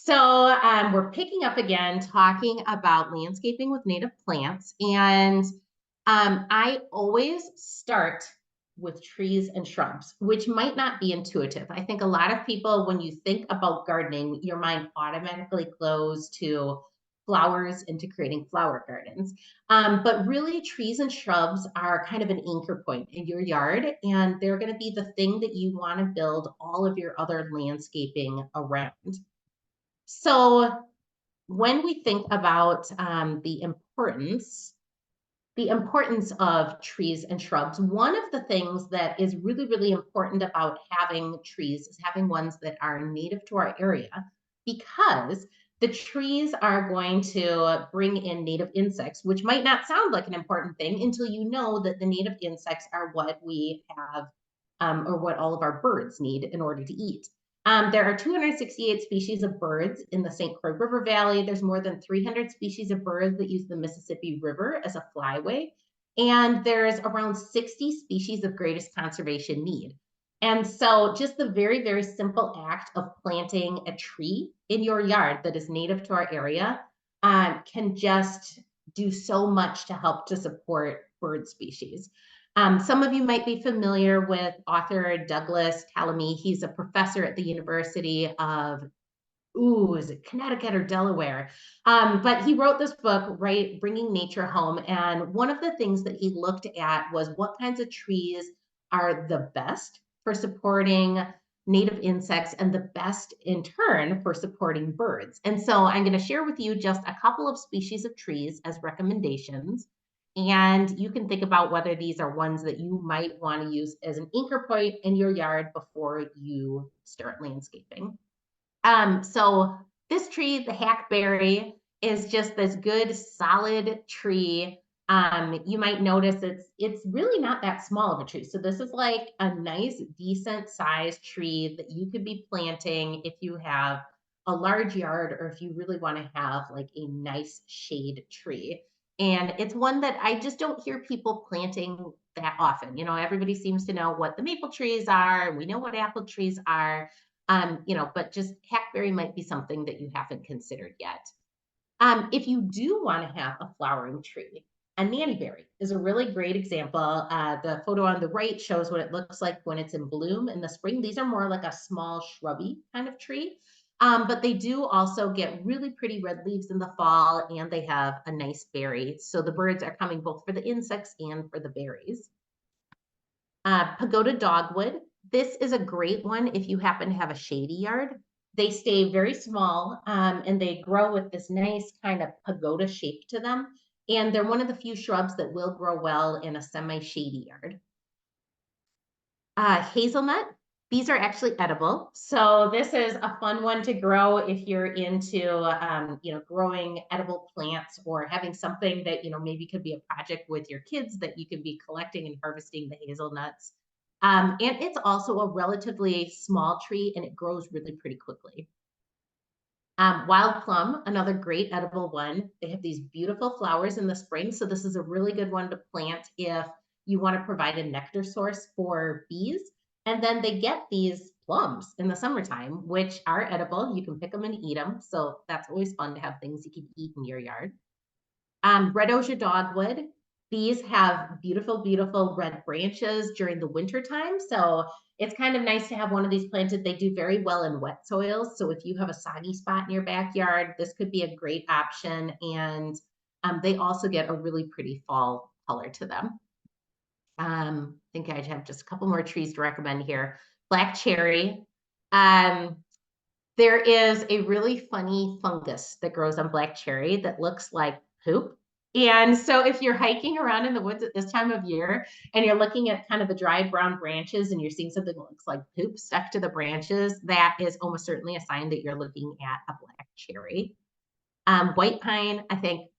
We're picking up again, talking about landscaping with native plants. And I always start with trees and shrubs, which might not be intuitive. I think a lot of people, when you think about gardening, your mind automatically goes to flowers and to creating flower gardens. But really, trees and shrubs are kind of an anchor point in your yard, and they're going to be the thing that you want to build all of your other landscaping around. So when we think about the importance of trees and shrubs, one of the things that is really, really important about having trees is having ones that are native to our area, because the trees are going to bring in native insects, which might not sound like an important thing until you know that the native insects are what we have, or what all of our birds need in order to eat. There are 268 species of birds in the St. Croix River Valley. There's more than 300 species of birds that use the Mississippi River as a flyway. And there's around 60 species of greatest conservation need. And so just the very, very simple act of planting a tree in your yard that is native to our area can just do so much to help to support bird species. Some of you might be familiar with author Douglas Tallamy. He's a professor at the University of, is it Connecticut or Delaware? But he wrote this book, right, Bringing Nature Home. And one of the things that he looked at was what kinds of trees are the best for supporting native insects and the best in turn for supporting birds. And so I'm going to share with you just a couple of species of trees as recommendations. And you can think about whether these are ones that you might want to use as an anchor point in your yard before you start landscaping. So this tree, the hackberry, is just this good solid tree. You might notice it's really not that small of a tree. So this is like a nice, decent sized tree that you could be planting if you have a large yard, or if you really want to have like a nice shade tree. And it's one that I just don't hear people planting that often. You know, everybody seems to know what the maple trees are, and we know what apple trees are. But just hackberry might be something that you haven't considered yet. If you do want to have a flowering tree, a nannyberry is a really great example. The photo on the right shows what it looks like when it's in bloom in the spring. These are more like a small shrubby kind of tree. But they do also get really pretty red leaves in the fall, and they have a nice berry. So the birds are coming both for the insects and for the berries. Pagoda dogwood. This is a great one if you happen to have a shady yard. They stay very small, and they grow with this nice kind of pagoda shape to them. And they're one of the few shrubs that will grow well in a semi-shady yard. Hazelnut. These are actually edible. So this is a fun one to grow if you're into, growing edible plants, or having something that, maybe could be a project with your kids that you could be collecting and harvesting the hazelnuts. And it's also a relatively small tree, and it grows really pretty quickly. Wild plum, another great edible one. They have these beautiful flowers in the spring. So this is a really good one to plant if you want to provide a nectar source for bees. And then they get these plums in the summertime, which are edible. You can pick them and eat them. So that's always fun to have things you can eat in your yard. Red osier dogwood. These have beautiful, beautiful red branches during the winter time. So it's kind of nice to have one of these planted. They do very well in wet soils. So if you have a soggy spot in your backyard, this could be a great option. And they also get a really pretty fall color to them. I think I have just a couple more trees to recommend here. Black cherry. There is a really funny fungus that grows on black cherry that looks like poop. And so if you're hiking around in the woods at this time of year, and you're looking at kind of the dried brown branches, and you're seeing something that looks like poop stuck to the branches, that is almost certainly a sign that you're looking at a black cherry. White pine, I think,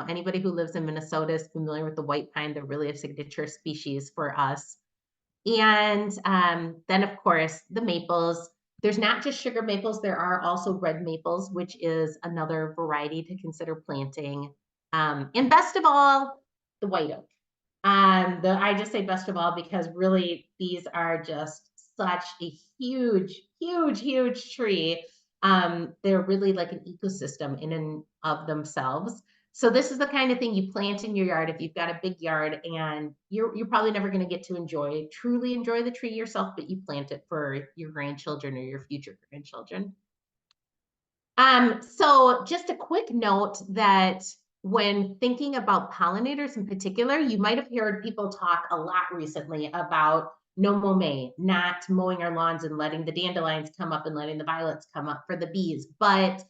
anybody who lives in Minnesota is familiar with the white pine. They're really a signature species for us. And then, of course, the maples. There's not just sugar maples, there are also red maples, which is another variety to consider planting. And best of all, the white oak. I just say best of all because really these are just such a huge, huge, huge tree. They're really like an ecosystem in and of themselves. So this is the kind of thing you plant in your yard if you've got a big yard, and you're probably never going to get to truly enjoy the tree yourself, but you plant it for your grandchildren or your future grandchildren. So just a quick note that when thinking about pollinators in particular, you might have heard people talk a lot recently about no mow May, not mowing our lawns and letting the dandelions come up and letting the violets come up for the bees. But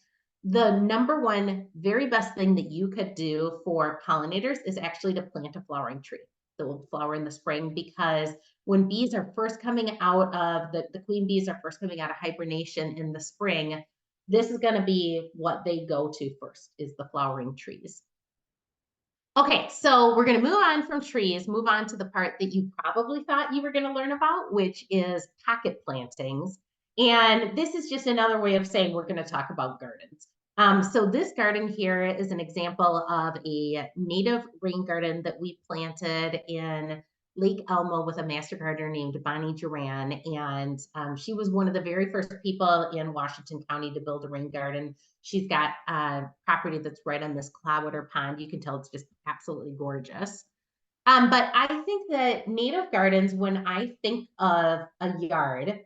the number one very best thing that you could do for pollinators is actually to plant a flowering tree that will flower in the spring, because when bees are first coming out of the queen bees are first coming out of hibernation in the spring, this is going to be what they go to first, is the flowering trees. Okay, so we're going to move on from trees, move on to the part that you probably thought you were going to learn about, which is pocket plantings. And this is just another way of saying we're going to talk about gardens. So this garden here is an example of a native rain garden that we planted in Lake Elmo with a master gardener named Bonnie Duran. And she was one of the very first people in Washington County to build a rain garden. She's got property that's right on this Cloudwater Pond. You can tell it's just absolutely gorgeous. But I think that native gardens, when I think of a yard,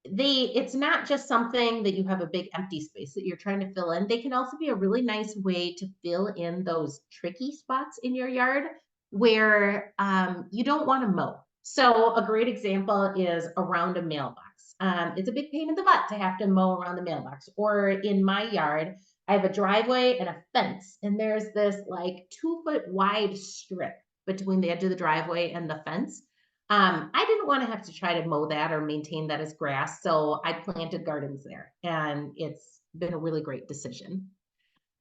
it's not just something that you have a big empty space that you're trying to fill in. They can also be a really nice way to fill in those tricky spots in your yard where you don't want to mow. So a great example is around a mailbox. It's a big pain in the butt to have to mow around the mailbox. Or in my yard, I have a driveway and a fence, and there's this like 2-foot wide strip between the edge of the driveway and the fence. I didn't want to have to try to mow that or maintain that as grass, so I planted gardens there, and it's been a really great decision.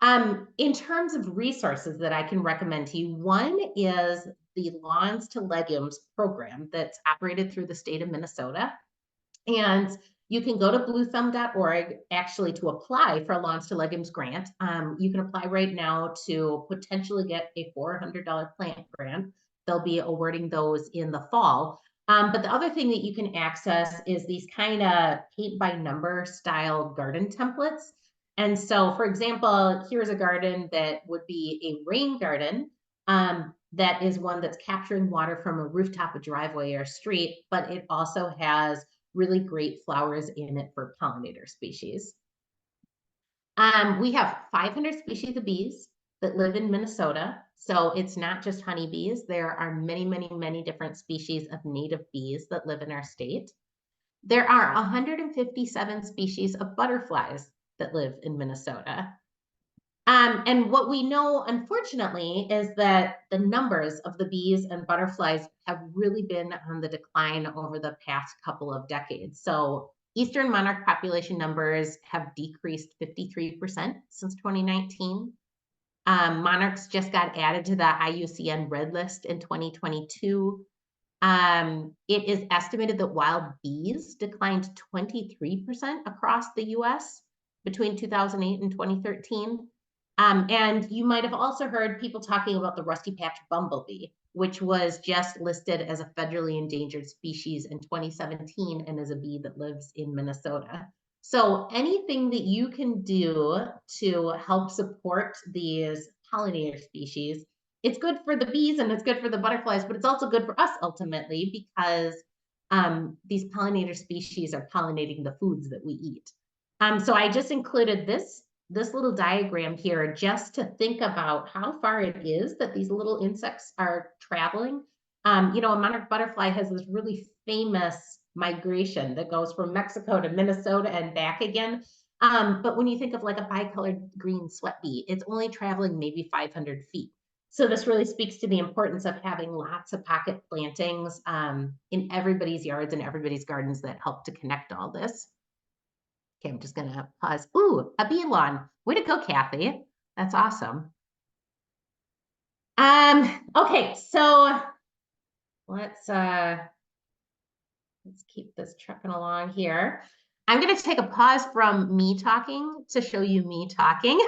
In terms of resources that I can recommend to you, one is the Lawns to Legumes program that's operated through the state of Minnesota. And you can go to bluethumb.org actually to apply for a Lawns to Legumes grant. You can apply right now to potentially get a $400 plant grant. They'll be awarding those in the fall. But the other thing that you can access is these kind of paint by number style garden templates. And so, for example, here's a garden that would be a rain garden. That is one that's capturing water from a rooftop, a driveway, or a street, but it also has really great flowers in it for pollinator species. We have 500 species of bees that live in Minnesota. So it's not just honeybees. There are many, many, many different species of native bees that live in our state. There are 157 species of butterflies that live in Minnesota. And what we know, unfortunately, is that the numbers of the bees and butterflies have really been on the decline over the past couple of decades. So Eastern monarch population numbers have decreased 53% since 2019. Monarchs just got added to the IUCN Red List in 2022. It is estimated that wild bees declined 23% across the US between 2008 and 2013. And you might have also heard people talking about the rusty patch bumblebee, which was just listed as a federally endangered species in 2017 and is a bee that lives in Minnesota. So anything that you can do to help support these pollinator species, it's good for the bees and it's good for the butterflies, but it's also good for us ultimately, because these pollinator species are pollinating the foods that we eat. So I just included this little diagram here just to think about how far it is that these little insects are traveling. A monarch butterfly has this really famous migration that goes from Mexico to Minnesota and back again. But when you think of like a bicolored green sweat bee, it's only traveling maybe 500 feet. So this really speaks to the importance of having lots of pocket plantings in everybody's yards and everybody's gardens that help to connect all this. Okay, I'm just gonna pause. Ooh, a bee lawn. Way to go, Kathy. That's awesome. Okay, so let's keep this trucking along here. I'm gonna take a pause from me talking to show you me talking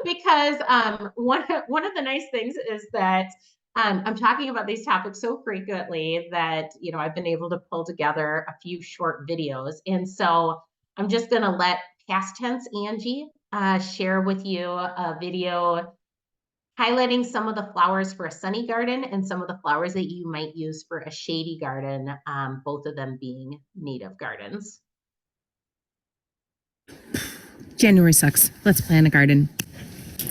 because one of the nice things is that I'm talking about these topics so frequently that I've been able to pull together a few short videos, and so I'm just going to let past tense Angie share with you a video highlighting some of the flowers for a sunny garden and some of the flowers that you might use for a shady garden, both of them being native gardens. January sucks. Let's plant a garden.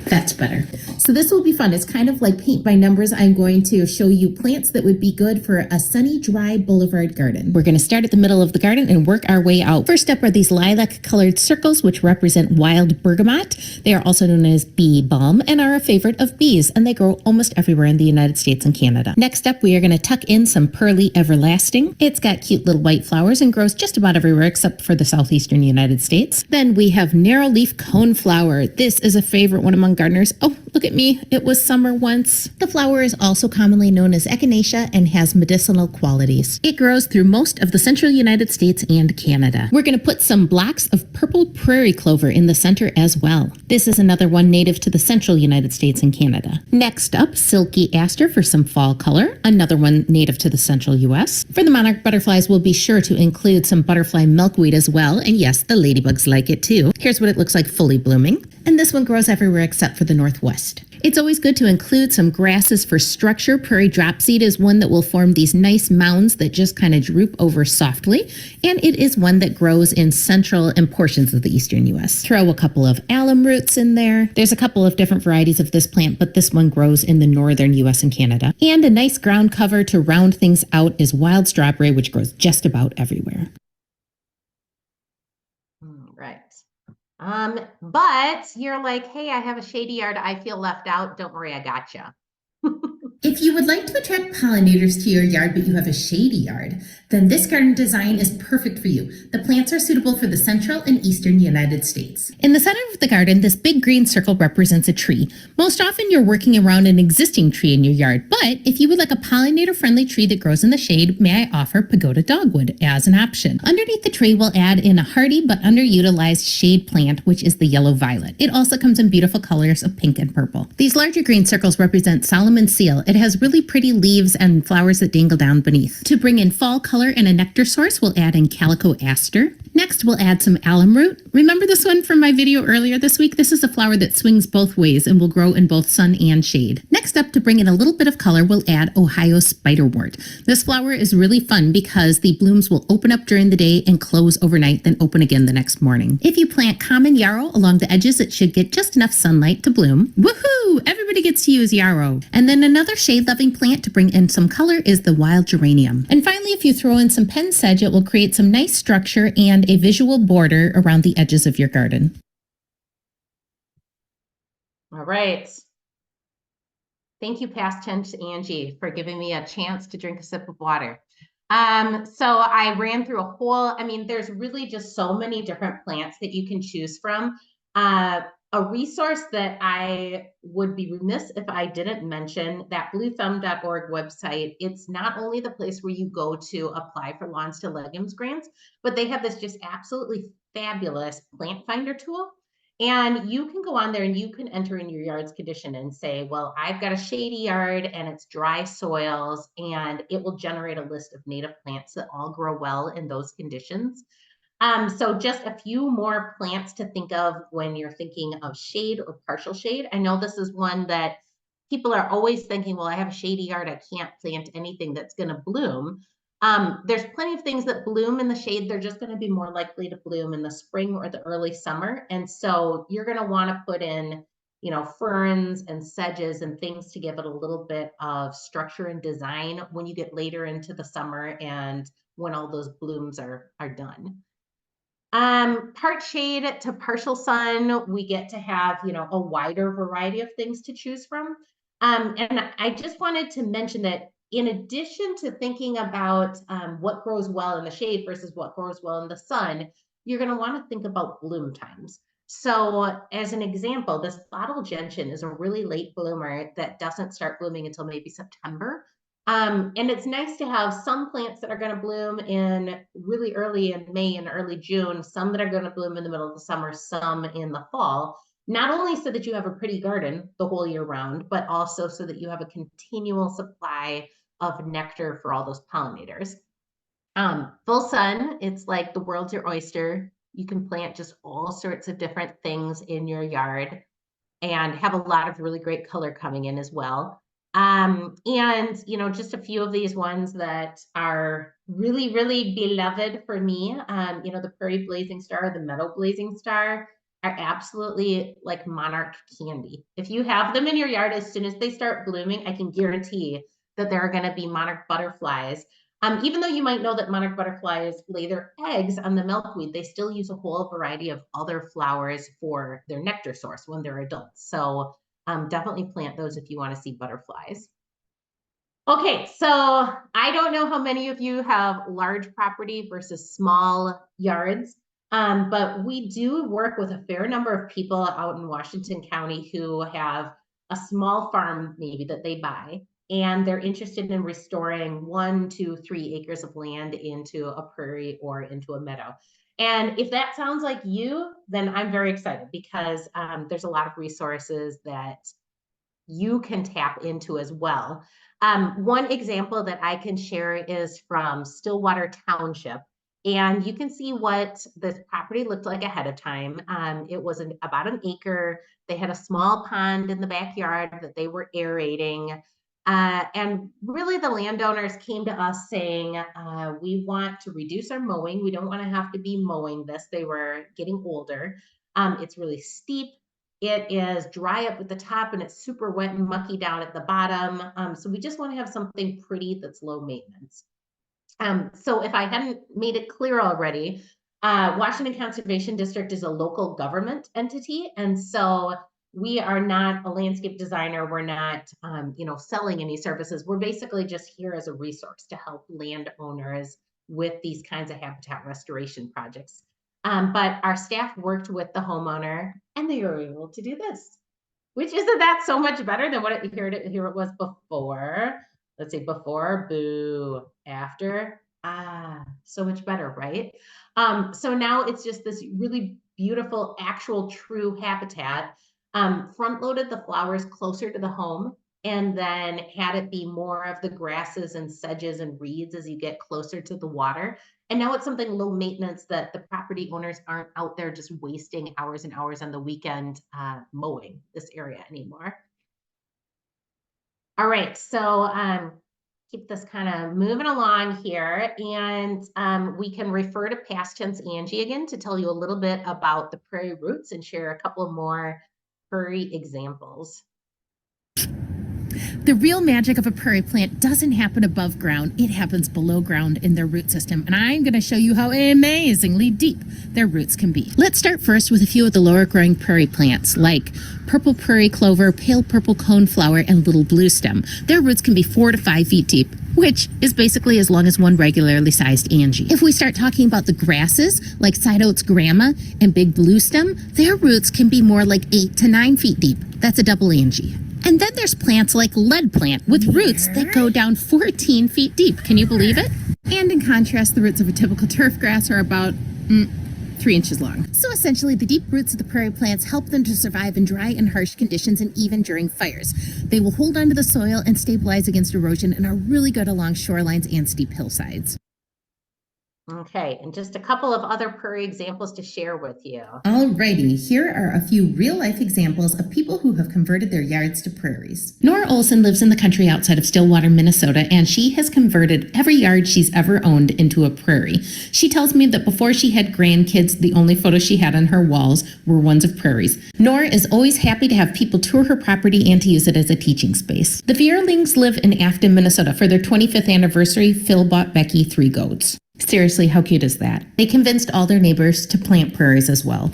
That's better. So this will be fun. It's kind of like paint by numbers. I'm going to show you plants that would be good for a sunny, dry boulevard garden. We're going to start at the middle of the garden and work our way out. First up are these lilac-colored circles, which represent wild bergamot. They are also known as bee balm and are a favorite of bees, and they grow almost everywhere in the United States and Canada. Next up, we are going to tuck in some pearly everlasting. It's got cute little white flowers and grows just about everywhere except for the southeastern United States. Then we have narrow leaf coneflower. This is a favorite one among gardeners. Oh, look at me. It was summer once. The flower is also commonly known as echinacea and has medicinal qualities. It grows through most of the central United States and Canada. We're going to put some blocks of purple prairie clover in the center as well. This is another one native to the central United States and Canada. Next up, silky aster for some fall color. Another one native to the central U.S. For the monarch butterflies, we'll be sure to include some butterfly milkweed as well. And yes, the ladybugs like it too. Here's what it looks like fully blooming. And this one grows everywhere except for the Northwest. It's always good to include some grasses for structure. Prairie dropseed is one that will form these nice mounds that just kind of droop over softly. And it is one that grows in central and portions of the eastern U.S. Throw a couple of alum roots in there. There's a couple of different varieties of this plant, but this one grows in the northern U.S. and Canada. And a nice ground cover to round things out is wild strawberry, which grows just about everywhere. Right. But you're like, hey, I have a shady yard. I feel left out. Don't worry, I gotcha. If you would like to attract pollinators to your yard, but you have a shady yard, then this garden design is perfect for you. The plants are suitable for the central and eastern United States. In the center of the garden, this big green circle represents a tree. Most often you're working around an existing tree in your yard, but if you would like a pollinator-friendly tree that grows in the shade, may I offer pagoda dogwood as an option. Underneath the tree, we'll add in a hardy but underutilized shade plant, which is the yellow violet. It also comes in beautiful colors of pink and purple. These larger green circles represent Solomon's seal. It has really pretty leaves and flowers that dangle down beneath. To bring in fall color and a nectar source, we'll add in calico aster. Next, we'll add some alum root. Remember this one from my video earlier this week? This is a flower that swings both ways and will grow in both sun and shade. Next up, to bring in a little bit of color, we'll add Ohio spiderwort. This flower is really fun because the blooms will open up during the day and close overnight, then open again the next morning. If you plant common yarrow along the edges, it should get just enough sunlight to bloom. Woohoo! Everybody gets to use yarrow. And then another shade-loving plant to bring in some color is the wild geranium. And finally, if you throw in some pen sedge, it will create some nice structure and a visual border around the edges of your garden. All right. Thank you, past tense Angie, for giving me a chance to drink a sip of water. So I ran through a whole, there's really just so many different plants that you can choose from. A resource that I would be remiss if I didn't mention, that bluethumb.org website. It's not only the place where you go to apply for Lawns to Legumes grants, but they have this just absolutely fabulous plant finder tool. And you can go on there and you can enter in your yard's condition and say, well, I've got a shady yard and it's dry soils, and it will generate a list of native plants that all grow well in those conditions. So just a few more plants to think of when you're thinking of shade or partial shade. I know this is one that people are always thinking, well, I have a shady yard, I can't plant anything that's going to bloom. There's plenty of things that bloom in the shade. They're just going to be more likely to bloom in the spring or the early summer. And so you're going to want to put in, ferns and sedges and things to give it a little bit of structure and design when you get later into the summer and when all those blooms are done. Part shade to partial sun, we get to have, a wider variety of things to choose from. And I just wanted to mention that in addition to thinking about what grows well in the shade versus what grows well in the sun, you're going to want to think about bloom times. So as an example, this bottle gentian is a really late bloomer that doesn't start blooming until maybe September. And it's nice to have some plants that are going to bloom in really early in May and early June, some that are going to bloom in the middle of the summer, some in the fall, not only so that you have a pretty garden the whole year round, but also so that you have a continual supply of nectar for all those pollinators. Full sun, it's like the world's your oyster. You can plant just all sorts of different things in your yard and have a lot of really great color coming in as well. And just a few of these ones that are really, really beloved for me. The prairie blazing star, the meadow blazing star are absolutely like monarch candy. If you have them in your yard, as soon as they start blooming, I can guarantee that there are going to be monarch butterflies. Even though you might know that monarch butterflies lay their eggs on the milkweed, they still use a whole variety of other flowers for their nectar source when they're adults. So definitely plant those if you want to see butterflies. Okay, so I don't know how many of you have large property versus small yards, but we do work with a fair number of people out in Washington County who have a small farm maybe that they buy, and they're interested in restoring 1 to 3 acres of land into a prairie or into a meadow. And if that sounds like you, then I'm very excited because there's a lot of resources that you can tap into as well. One example that I can share is from Stillwater Township. And you can see what this property looked like ahead of time. It was about an acre. They had a small pond in the backyard that they were aerating. And really, the landowners came to us saying, we want to reduce our mowing. We don't want to have to be mowing this. They were getting older. It's really steep. It is dry up at the top and it's super wet and mucky down at the bottom. So we just want to have something pretty that's low maintenance. So if I hadn't made it clear already, Washington Conservation District is a local government entity. And so we are not a landscape designer. We're not, selling any services. We're basically just here as a resource to help landowners with these kinds of habitat restoration projects. But our staff worked with the homeowner and they were able to do this, which isn't that so much better than what here it was before. Let's see, before, boo, after, so much better, right? So now it's just this really beautiful, actual true habitat. Front loaded the flowers closer to the home and then had it be more of the grasses and sedges and reeds as you get closer to the water. And now it's something low maintenance that the property owners aren't out there just wasting hours and hours on the weekend mowing this area anymore. All right, so keep this kind of moving along here, and we can refer to past tense Angie again to tell you a little bit about the prairie roots and share a couple more prairie examples. The real magic of a prairie plant doesn't happen above ground, it happens below ground in their root system. And I'm going to show you how amazingly deep their roots can be. Let's start first with a few of the lower growing prairie plants like purple prairie clover, pale purple coneflower, and little blue stem. Their roots can be 4 to 5 feet deep, which is basically as long as one regularly sized Angie. If we start talking about the grasses like side oats grama and big blue stem, their roots can be more like 8 to 9 feet deep. That's a double Angie. And then there's plants like lead plant with roots that go down 14 feet deep. Can you believe it? And in contrast, the roots of a typical turf grass are about 3 inches long. So essentially, the deep roots of the prairie plants help them to survive in dry and harsh conditions and even during fires. They will hold onto the soil and stabilize against erosion and are really good along shorelines and steep hillsides. Okay, and just a couple of other prairie examples to share with you. Alrighty, here are a few real-life examples of people who have converted their yards to prairies. Nora Olson lives in the country outside of Stillwater, Minnesota, and she has converted every yard she's ever owned into a prairie. She tells me that before she had grandkids, the only photos she had on her walls were ones of prairies. Nora is always happy to have people tour her property and to use it as a teaching space. The Vierlings live in Afton, Minnesota. For their 25th anniversary, Phil bought Becky 3 goats. Seriously, how cute is that? They convinced all their neighbors to plant prairies as well.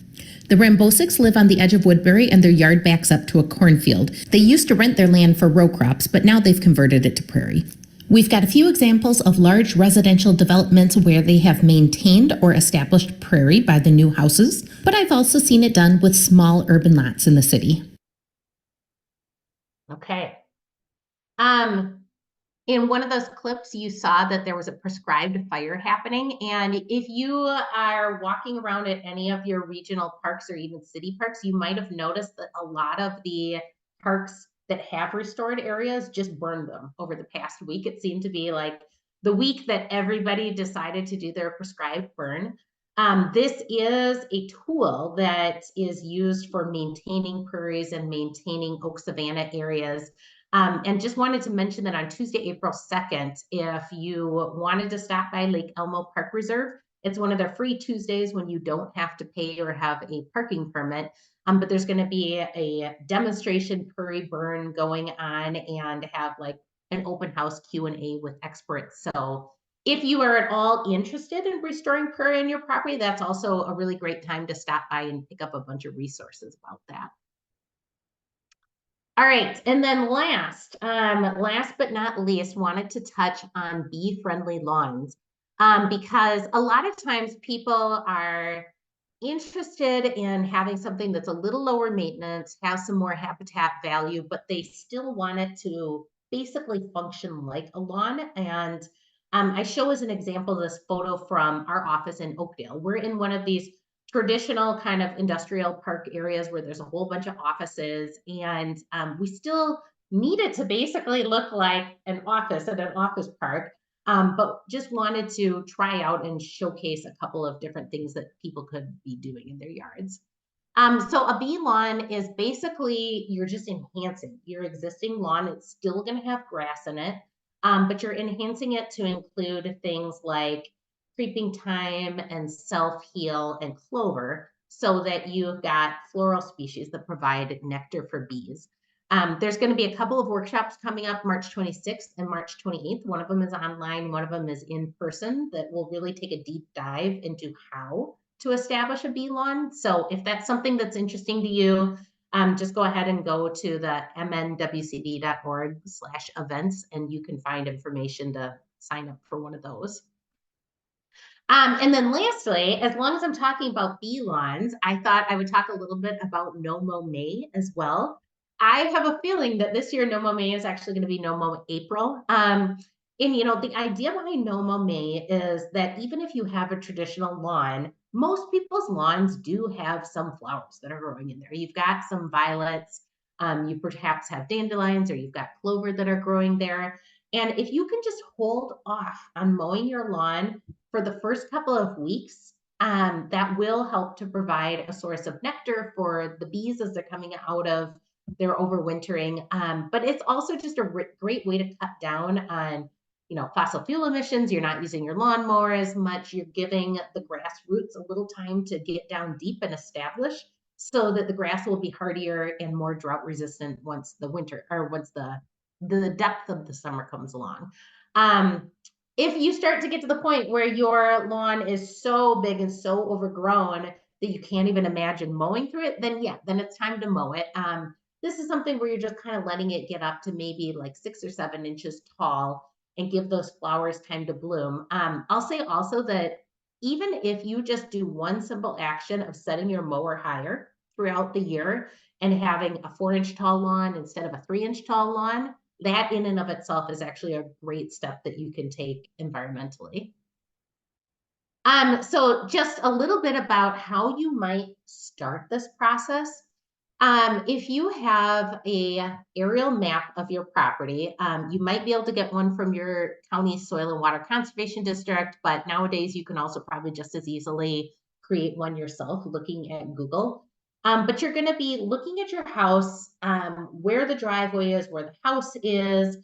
The Rambosics live on the edge of Woodbury and their yard backs up to a cornfield. They used to rent their land for row crops, but now they've converted it to prairie. We've got a few examples of large residential developments where they have maintained or established prairie by the new houses, but I've also seen it done with small urban lots in the city. Okay. In one of those clips, you saw that there was a prescribed fire happening. And if you are walking around at any of your regional parks or even city parks, you might have noticed that a lot of the parks that have restored areas just burned them over the past week. It seemed to be like the week that everybody decided to do their prescribed burn. This is a tool that is used for maintaining prairies and maintaining oak savanna areas. And just wanted to mention that on Tuesday, April 2nd, if you wanted to stop by Lake Elmo Park Reserve, it's one of their free Tuesdays when you don't have to pay or have a parking permit. But there's going to be a demonstration prairie burn going on and have like an open house Q&A with experts. So if you are at all interested in restoring prairie on your property, that's also a really great time to stop by and pick up a bunch of resources about that. All right, and then last but not least, wanted to touch on bee-friendly lawns, because a lot of times people are interested in having something that's a little lower maintenance, has some more habitat value, but they still want it to basically function like a lawn. And I show as an example this photo from our office in Oakdale. We're in one of these traditional kind of industrial park areas where there's a whole bunch of offices, and we still need it to basically look like an office at an office park, but just wanted to try out and showcase a couple of different things that people could be doing in their yards. So a bee lawn is basically you're just enhancing your existing lawn. It's still going to have grass in it, but you're enhancing it to include things like creeping thyme and self-heal and clover so that you've got floral species that provide nectar for bees. There's going to be a couple of workshops coming up March 26th and March 28th. One of them is online, one of them is in person that will really take a deep dive into how to establish a bee lawn. So if that's something that's interesting to you, just go ahead and go to the mnwcd.org/events and you can find information to sign up for one of those. And then lastly, as long as I'm talking about bee lawns, I thought I would talk a little bit about No Mow May as well. I have a feeling that this year No Mow May is actually going to be No Mow April. And you know, the idea behind No Mow May is that even if you have a traditional lawn, most people's lawns do have some flowers that are growing in there. You've got some violets, you perhaps have dandelions, or you've got clover that are growing there. And if you can just hold off on mowing your lawn for the first couple of weeks, that will help to provide a source of nectar for the bees as they're coming out of their overwintering. But it's also just a great way to cut down on, you know, fossil fuel emissions. You're not using your lawnmower as much. You're giving the grass roots a little time to get down deep and establish so that the grass will be hardier and more drought resistant once the winter or once the depth of the summer comes along. If you start to get to the point where your lawn is so big and so overgrown that you can't even imagine mowing through it, then yeah, then it's time to mow it. This is something where you're just kind of letting it get up to maybe like 6 or 7 inches tall and give those flowers time to bloom. I'll say also that even if you just do one simple action of setting your mower higher throughout the year and having a 4-inch tall lawn instead of a 3-inch tall lawn, that in and of itself is actually a great step that you can take environmentally. So just a little bit about how you might start this process. If you have a aerial map of your property, you might be able to get one from your county soil and water conservation district, but nowadays you can also probably just as easily create one yourself looking at Google. But you're going to be looking at your house, where the driveway is, where the house is,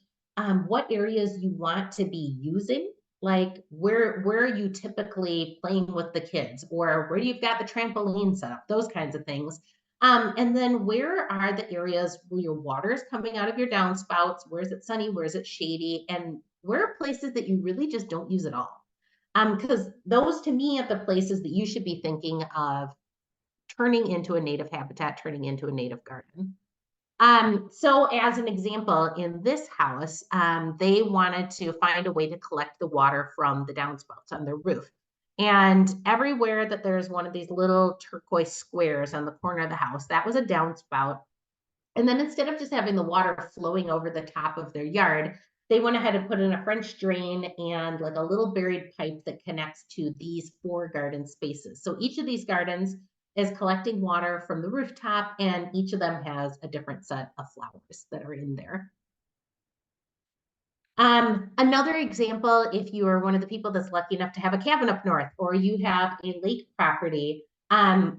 what areas you want to be using, like where are you typically playing with the kids, or where you've got the trampoline set up, those kinds of things. And then where are the areas where your water is coming out of your downspouts? Where is it sunny? Where is it shady? And where are places that you really just don't use at all? Because those to me are the places that you should be thinking of turning into a native habitat, turning into a native garden. So as an example, in this house, they wanted to find a way to collect the water from the downspouts on their roof. And everywhere that there's one of these little turquoise squares on the corner of the house, that was a downspout. And then instead of just having the water flowing over the top of their yard, they went ahead and put in a French drain and like a little buried pipe that connects to these 4 garden spaces. So each of these gardens is collecting water from the rooftop, and each of them has a different set of flowers that are in there. Another example, if you are one of the people that's lucky enough to have a cabin up north, or you have a lake property,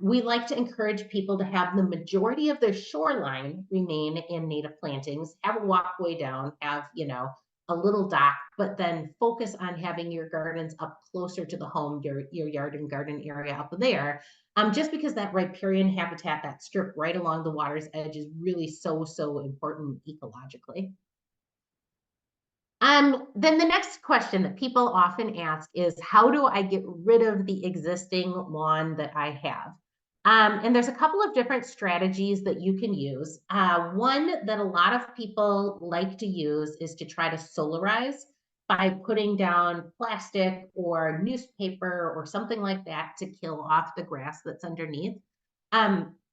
we like to encourage people to have the majority of their shoreline remain in native plantings, have a walkway down, have, a little dock, but then focus on having your gardens up closer to the home, your yard and garden area up there. Just because that riparian habitat, that strip right along the water's edge is really so important ecologically. Then the next question that people often ask is, how do I get rid of the existing lawn that I have? And there's a couple of different strategies that you can use. One that a lot of people like to use is to try to solarize by putting down plastic or newspaper or something like that to kill off the grass that's underneath.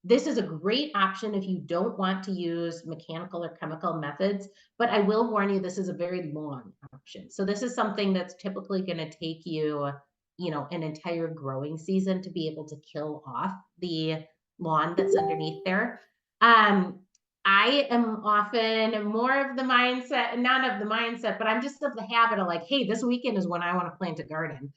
This is a great option if you don't want to use mechanical or chemical methods, but I will warn you, this is a very long option. So this is something that's typically going to take you, an entire growing season to be able to kill off the lawn that's underneath there. Um, I am often more of the mindset, not of the mindset, but I'm just of the habit of like, hey, this weekend is when I want to plant a garden.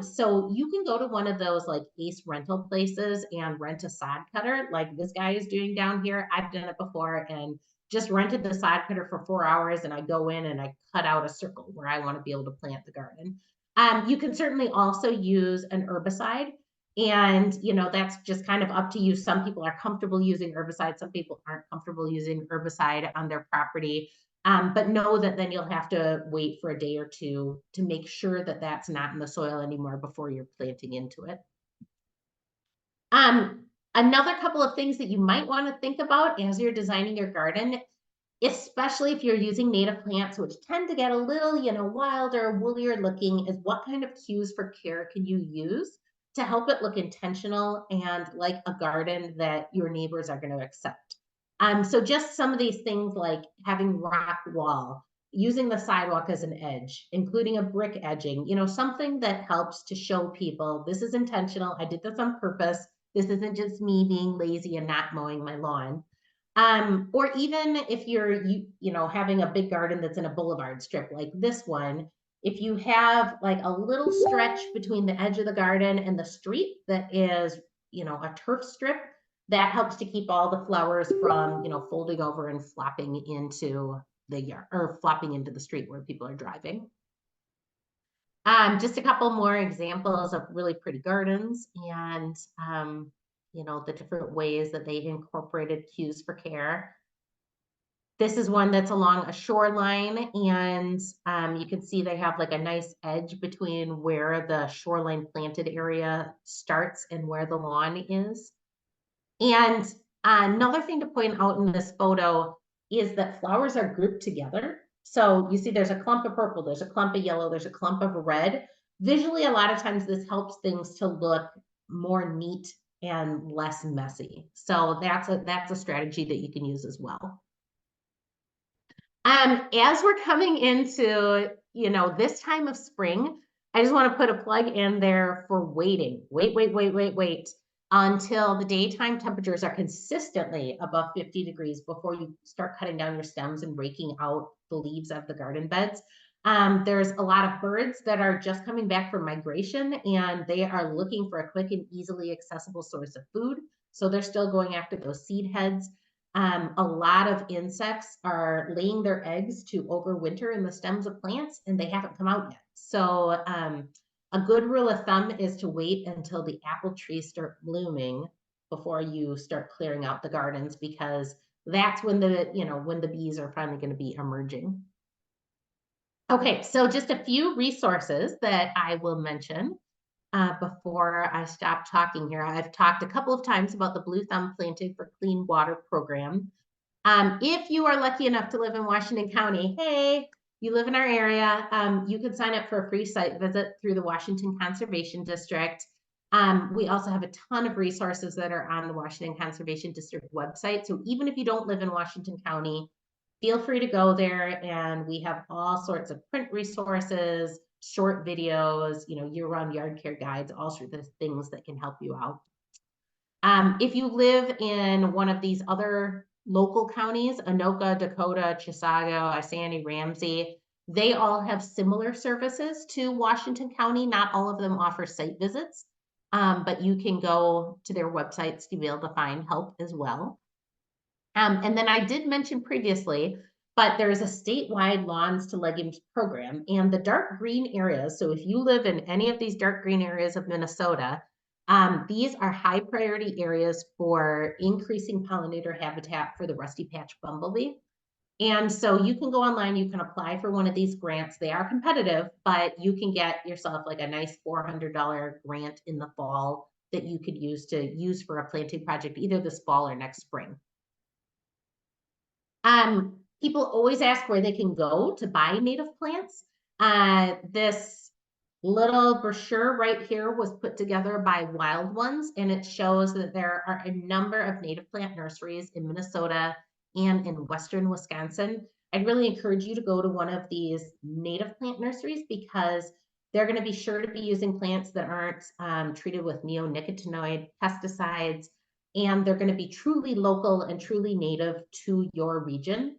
So you can go to one of those like Ace rental places and rent a sod cutter like this guy is doing down here. I've done it before and just rented the sod cutter for 4 hours, and I go in and I cut out a circle where I want to be able to plant the garden. You can certainly also use an herbicide, and that's just kind of up to you. Some people are comfortable using herbicide, some people aren't comfortable using herbicide on their property. But know that then you'll have to wait for a day or two to make sure that that's not in the soil anymore before you're planting into it. Another couple of things that you might want to think about as you're designing your garden, especially if you're using native plants, which tend to get a little, wilder, woollier looking, is what kind of cues for care can you use to help it look intentional and like a garden that your neighbors are going to accept. So just some of these things like having rock wall, using the sidewalk as an edge, including a brick edging, something that helps to show people this is intentional. I did this on purpose. This isn't just me being lazy and not mowing my lawn. Or even if you're having a big garden that's in a boulevard strip like this one, if you have like a little stretch between the edge of the garden and the street that is, a turf strip, that helps to keep all the flowers from, folding over and flopping into the yard or flopping into the street where people are driving. Just a couple more examples of really pretty gardens and the different ways that they've incorporated cues for care. This is one that's along a shoreline, and you can see they have like a nice edge between where the shoreline planted area starts and where the lawn is. And another thing to point out in this photo is that flowers are grouped together. So you see there's a clump of purple, there's a clump of yellow, there's a clump of red. Visually, a lot of times this helps things to look more neat and less messy. So that's a strategy that you can use as well. As we're coming into, this time of spring, I just want to put a plug in there for waiting. Wait until the daytime temperatures are consistently above 50 degrees before you start cutting down your stems and raking out the leaves of the garden beds. There's a lot of birds that are just coming back from migration, and they are looking for a quick and easily accessible source of food. So they're still going after those seed heads. A lot of insects are laying their eggs to overwinter in the stems of plants, and they haven't come out yet. So a good rule of thumb is to wait until the apple trees start blooming before you start clearing out the gardens, because that's when when the bees are finally going to be emerging. Okay, so just a few resources that I will mention before I stop talking here. I've talked a couple of times about the Blue Thumb Planting for Clean Water program. If you are lucky enough to live in Washington County, hey, you live in our area, you can sign up for a free site visit through the Washington Conservation District. We also have a ton of resources that are on the Washington Conservation District website. So even if you don't live in Washington County, feel free to go there, and we have all sorts of print resources, short videos, year-round yard care guides, all sorts of things that can help you out. If you live in one of these other local counties, Anoka, Dakota, Chisago, Isani, Ramsey, They all have similar services to Washington County. Not all of them offer site visits, but you can go to their websites to be able to find help as well. And then I did mention previously, but there's a statewide lawns to legumes program, and the dark green areas. So if you live in any of these dark green areas of Minnesota, these are high priority areas for increasing pollinator habitat for the rusty patch bumblebee. And so you can go online, you can apply for one of these grants. They are competitive, but you can get yourself like a nice $400 grant in the fall that you could use for a planting project either this fall or next spring. People always ask where they can go to buy native plants. This little brochure right here was put together by Wild Ones, and it shows that there are a number of native plant nurseries in Minnesota and in Western Wisconsin. I'd really encourage you to go to one of these native plant nurseries because they're going to be sure to be using plants that aren't treated with neonicotinoid pesticides, and they're going to be truly local and truly native to your region.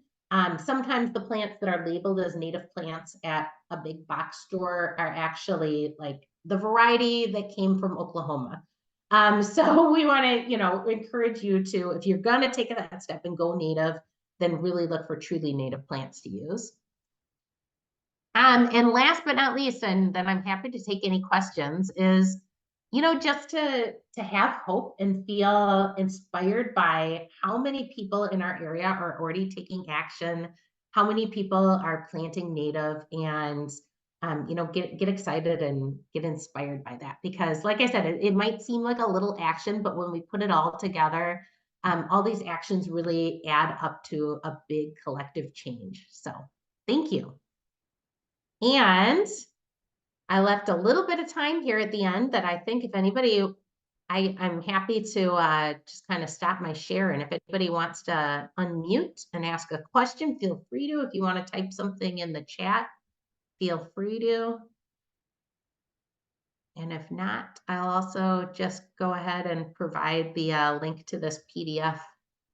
Sometimes the plants that are labeled as native plants at a big box store are actually like the variety that came from Oklahoma. So we want to, encourage you to, if you're going to take that step and go native, then really look for truly native plants to use. And last but not least, and then I'm happy to take any questions, is just to have hope and feel inspired by how many people in our area are already taking action, how many people are planting native, and get excited and get inspired by that. Because like I said, it might seem like a little action, but when we put it all together, all these actions really add up to a big collective change. So thank you. And I left a little bit of time here at the end that I think if anybody, I'm happy to just kind of stop my share. And if anybody wants to unmute and ask a question, feel free to. If you want to type something in the chat, feel free to. And if not, I'll also just go ahead and provide the link to this PDF